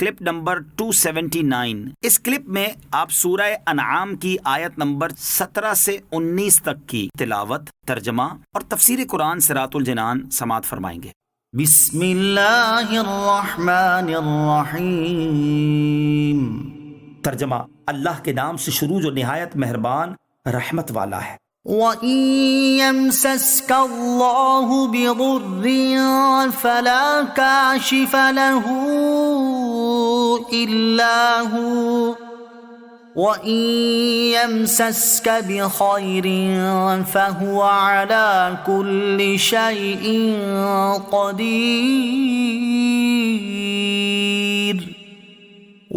Clip number 279۔ اس clip میں آپ سورہ انعام کی آیت نمبر 17 سے 19 تک کی تلاوت، ترجمہ اور تفسیر قرآن صراط الجنان سماعت فرمائیں گے۔ بسم اللہ الرحمن الرحیم۔ ترجمہ، اللہ کے نام سے شروع جو نہایت مہربان رحمت والا ہے۔ وَإِن يَمْسَسْكَ اللَّهُ بِضُرٍّ فَلَا كَاشِفَ لَهُ إِلَّا هُوَ وَإِن يَمْسَسْكَ بِخَيْرٍ فَهُوَ عَلَى كُلِّ شَيْءٍ قَدِيرٌ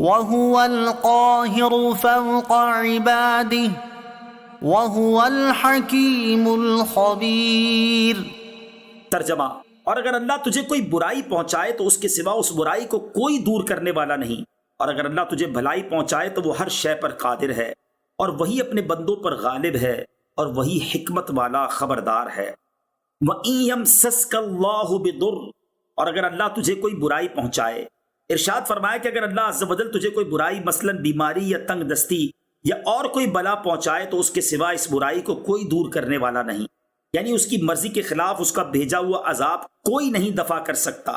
وَهُوَ الْقَاهِرُ فَوْقَ عِبَادِهِ وَهُوَ الْحَكِيمُ الْخَبِيرُ۔ ترجمہ، اور اگر اللہ تجھے کوئی برائی پہنچائے تو اس کے سوا اس برائی کو کوئی دور کرنے والا نہیں، اور اگر اللہ تجھے بھلائی پہنچائے تو وہ ہر شے پر قادر ہے، اور وہی اپنے بندوں پر غالب ہے، اور وہی حکمت والا خبردار ہے۔ وَإِن يَمْسَسْكَ اللَّهُ بِضُرٍّ، اور اگر اللہ تجھے کوئی برائی پہنچائے، ارشاد فرمایا کہ اگر اللہ عز و جل تجھے کوئی برائی مثلا بیماری یا تنگ دستی یا اور کوئی بلا پہنچائے تو اس کے سوا اس برائی کو کوئی دور کرنے والا نہیں، یعنی اس کی مرضی کے خلاف اس کا بھیجا ہوا عذاب کوئی نہیں دفع کر سکتا۔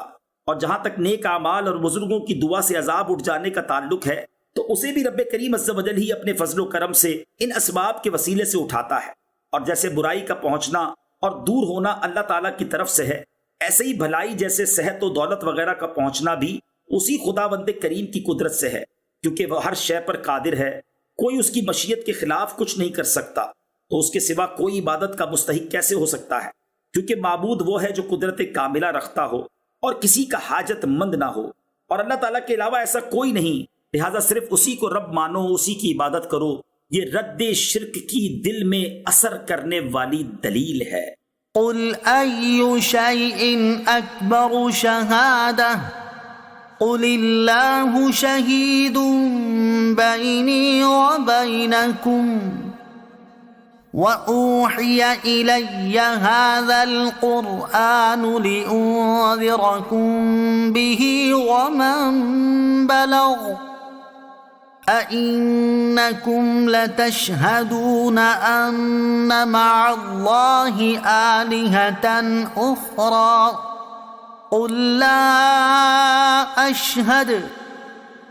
اور جہاں تک نیک اعمال اور بزرگوں کی دعا سے عذاب اٹھ جانے کا تعلق ہے تو اسے بھی رب کریم عز و جل ہی اپنے فضل و کرم سے ان اسباب کے وسیلے سے اٹھاتا ہے، اور جیسے برائی کا پہنچنا اور دور ہونا اللہ تعالیٰ کی طرف سے ہے، ایسے ہی بھلائی جیسے صحت و دولت وغیرہ کا پہنچنا بھی اسی خداوند کریم کی قدرت سے ہے، کیونکہ وہ ہر شے پر قادر ہے، کوئی اس کی مشیت کے خلاف کچھ نہیں کر سکتا، تو اس کے سوا کوئی عبادت کا مستحق کیسے ہو سکتا ہے، کیونکہ معبود وہ ہے جو قدرت کاملہ رکھتا ہو اور کسی کا حاجت مند نہ ہو، اور اللہ تعالیٰ کے علاوہ ایسا کوئی نہیں، لہٰذا صرف اسی کو رب مانو، اسی کی عبادت کرو۔ یہ رد شرک کی دل میں اثر کرنے والی دلیل ہے۔ قُلْ أَيُّ شَيْءٍ أَكْبَرُ شَهَادَةً قُلِ اللَّهُ شَهِيدٌ بَيْنِي وَبَيْنَكُمْ وَأُوحِيَ إِلَيَّ هَذَا الْقُرْآنُ لِأُنذِرَكُم بِهِ وَمَن بَلَغَ أَإِنَّكُمْ لَتَشْهَدُونَ أَنَّ مَعَ اللَّهِ آلِهَةً أُخْرَى قُلْ لَا أَشْهَدُ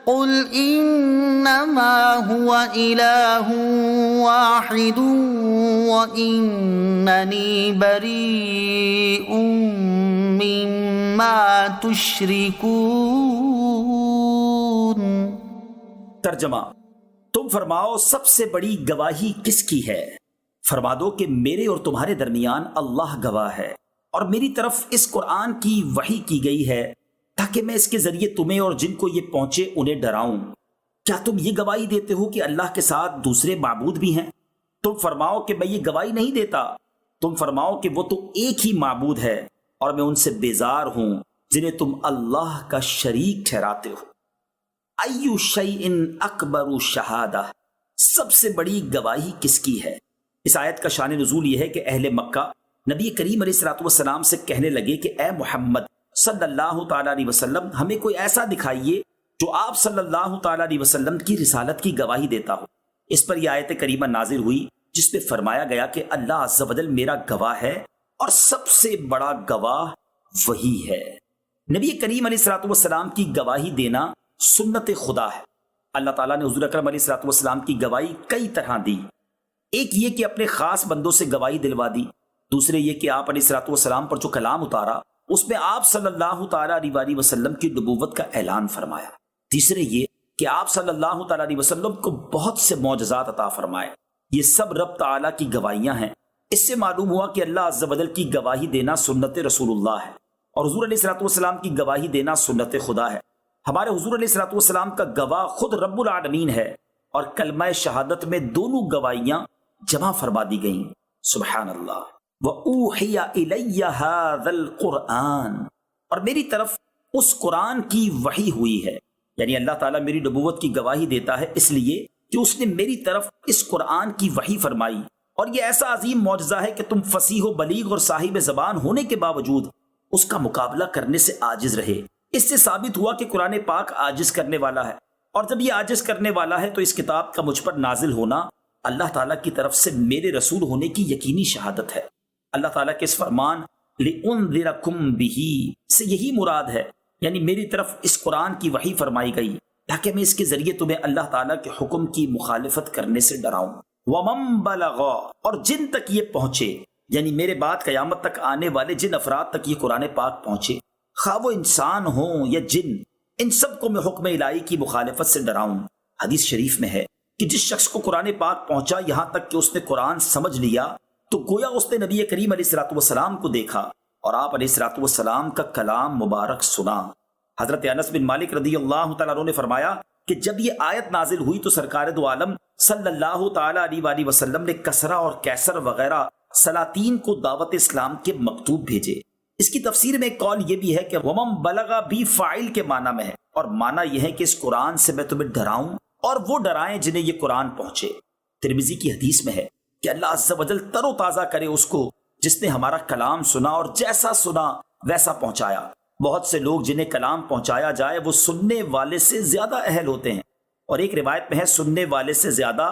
قُلْ إِنَّمَا هُوَ إِلَٰهٌ وَاحِدٌ وَإِنَّنِي بَرِيءٌ مِّمَّا تُشْرِكُونَ۔ ترجمہ، تم فرماؤ سب سے بڑی گواہی کس کی ہے؟ فرما دو کہ میرے اور تمہارے درمیان اللہ گواہ ہے، اور میری طرف اس قرآن کی وحی کی گئی ہے تاکہ میں اس کے ذریعے تمہیں اور جن کو یہ پہنچے انہیں ڈراؤں۔ کیا تم یہ گواہی دیتے ہو کہ اللہ کے ساتھ دوسرے معبود بھی ہیں؟ تم فرماؤ کہ میں یہ گواہی نہیں دیتا، تم فرماؤ کہ وہ تو ایک ہی معبود ہے، اور میں ان سے بیزار ہوں جنہیں تم اللہ کا شریک ٹھہراتے ہو۔ ایو شیء اکبر شہادہ، سب سے بڑی گواہی کس کی ہے؟ اس آیت کا شان نزول یہ ہے کہ اہل مکہ نبی کریم علیہ الصلوۃ والسلام سے کہنے لگے کہ اے محمد صلی اللہ تعالیٰ علیہ وسلم، ہمیں کوئی ایسا دکھائیے جو آپ صلی اللہ تعالیٰ علیہ وسلم کی رسالت کی گواہی دیتا ہو۔ اس پر یہ آیت کریمہ نازل ہوئی جس پہ فرمایا گیا کہ اللہ عز و جل میرا گواہ ہے اور سب سے بڑا گواہ وہی ہے۔ نبی کریم علیہ الصلوۃ والسلام کی گواہی دینا سنت خدا ہے۔ اللہ تعالیٰ نے حضور اکرم علیہ الصلوۃ والسلام کی گواہی کئی طرح دی۔ ایک یہ کہ اپنے خاص بندوں سے گواہی دلوا دی، دوسرے یہ کہ آپ علیہ الصلوۃ والسلام پر جو کلام اتارا اس میں آپ صلی اللہ تعالیٰ علیہ وسلم کی نبوت کا اعلان فرمایا، تیسرے یہ کہ آپ صلی اللہ تعالیٰ علیہ وسلم کو بہت سے معجزات عطا فرمائے۔ یہ سب رب تعالیٰ کی گواہیاں ہیں۔ اس سے معلوم ہوا کہ اللہ عز و جل کی گواہی دینا سنت رسول اللہ ہے، اور حضور علیہ الصلوۃ والسلام کی گواہی دینا سنت خدا ہے۔ ہمارے حضور علیہ الصلوۃ والسلام کا گواہ خود رب العالمین ہے، اور کلمہ شہادت میں دونوں گواہیاں جمع فرما دی گئیں۔ سبحان اللہ۔ وَأُوحِيَ إِلَيَّ هَذَا الْقُرْآنَ، اور میری طرف اس قرآن کی وحی ہوئی ہے، یعنی اللہ تعالیٰ میری نبوت کی گواہی دیتا ہے اس لیے کہ اس نے میری طرف اس قرآن کی وحی فرمائی، اور یہ ایسا عظیم معجزہ ہے کہ تم فصیح و بلیغ اور صاحب زبان ہونے کے باوجود اس کا مقابلہ کرنے سے عاجز رہے۔ اس سے ثابت ہوا کہ قرآن پاک عاجز کرنے والا ہے، اور جب یہ عاجز کرنے والا ہے تو اس کتاب کا مجھ پر نازل ہونا اللہ تعالیٰ کی طرف سے میرے رسول ہونے کی یقینی شہادت ہے۔ اللہ تعالیٰ کے اس فرمان لِأُنذِرَكُمْ بِهِ سے یہی مراد ہے، یعنی میری طرف اس قرآن کی وحی فرمائی گئی تاکہ میں اس کے ذریعے تمہیں اللہ تعالیٰ کے حکم کی مخالفت کرنے سے ڈراؤں۔ وَمَن بَلَغَ اور جن تک یہ پہنچے، یعنی میرے بعد قیامت تک آنے والے جن افراد تک یہ قرآن پاک پہنچے، خواہ وہ انسان ہوں یا جن، ان سب کو میں حکم الہی کی مخالفت سے ڈراؤں۔ حدیث شریف میں ہے کہ جس شخص کو قرآن پاک پہنچا یہاں تک کہ اس نے قرآن سمجھ لیا تو گویا اس نے نبی کریم علیہ الصلوۃ والسلام کو دیکھا اور آپ علیہ الصلوۃ والسلام کا کلام مبارک سنا۔ حضرت انس بن مالک رضی اللہ تعالیٰ عنہ نے فرمایا کہ جب یہ آیت نازل ہوئی تو سرکار دو عالم صلی اللہ تعالیٰ علیہ وآلہ وسلم نے کسرا اور کیسر وغیرہ سلاطین کو دعوت اسلام کے مکتوب بھیجے۔ اس کی تفسیر میں ایک قول یہ بھی ہے کہ ومن بلغا بھی فاعل کے معنی میں ہے، اور معنی یہ ہے کہ اس قرآن سے میں تمہیں ڈراؤں اور وہ ڈرائیں جنہیں یہ قرآن پہنچے۔ ترمذی کی حدیث میں ہے کہ اللہ عز و جل تر و تازہ کرے اس کو جس نے ہمارا کلام سنا اور جیسا سنا ویسا پہنچایا۔ بہت سے لوگ جنہیں کلام پہنچایا جائے وہ سننے والے سے زیادہ اہل ہوتے ہیں، اور ایک روایت میں ہے سننے والے سے زیادہ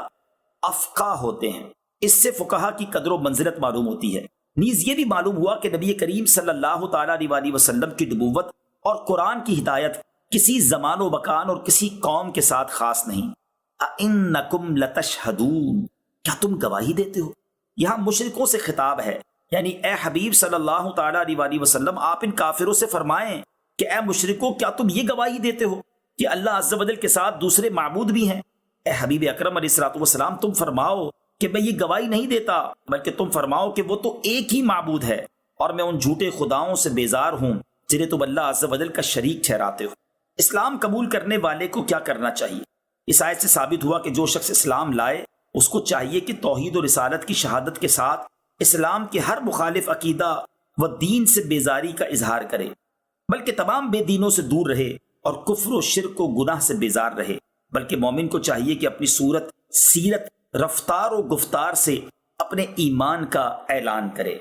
افقہ ہوتے ہیں۔ اس سے فقہا کی قدر و منزلت معلوم ہوتی ہے۔ نیز یہ بھی معلوم ہوا کہ نبی کریم صلی اللہ تعالیٰ علیہ وآلہ وسلم کی نبوت اور قرآن کی ہدایت کسی زمان و مکان اور کسی قوم کے ساتھ خاص نہیں۔ اَإِنَّكُمْ لَتَشْهَدُونَ کیا تم گواہی دیتے ہو؟ یہاں مشرکوں سے خطاب ہے، یعنی اے حبیب صلی اللہ تعالیٰ علیہ وآلہ وسلم آپ ان کافروں سے فرمائیں کہ اے مشرکوں کیا تم یہ گواہی دیتے ہو کہ اللہ عز و جل کے ساتھ دوسرے معبود بھی ہیں؟ اے حبیب اکرم علیہ الصلوۃ والسلام تم فرماؤ کہ میں یہ گواہی نہیں دیتا، بلکہ تم فرماؤ کہ وہ تو ایک ہی معبود ہے، اور میں ان جھوٹے خداؤں سے بیزار ہوں جنہیں تم اللہ عز و جل کا شریک ٹھہراتے ہو۔ اسلام قبول کرنے والے کو کیا کرنا چاہیے؟ اس آیت سے ثابت ہوا کہ جو شخص اسلام لائے اس کو چاہیے کہ توحید و رسالت کی شہادت کے ساتھ اسلام کے ہر مخالف عقیدہ و دین سے بیزاری کا اظہار کرے، بلکہ تمام بے دینوں سے دور رہے اور کفر و شرک و گناہ سے بیزار رہے۔ بلکہ مومن کو چاہیے کہ اپنی صورت، سیرت، رفتار و گفتار سے اپنے ایمان کا اعلان کرے۔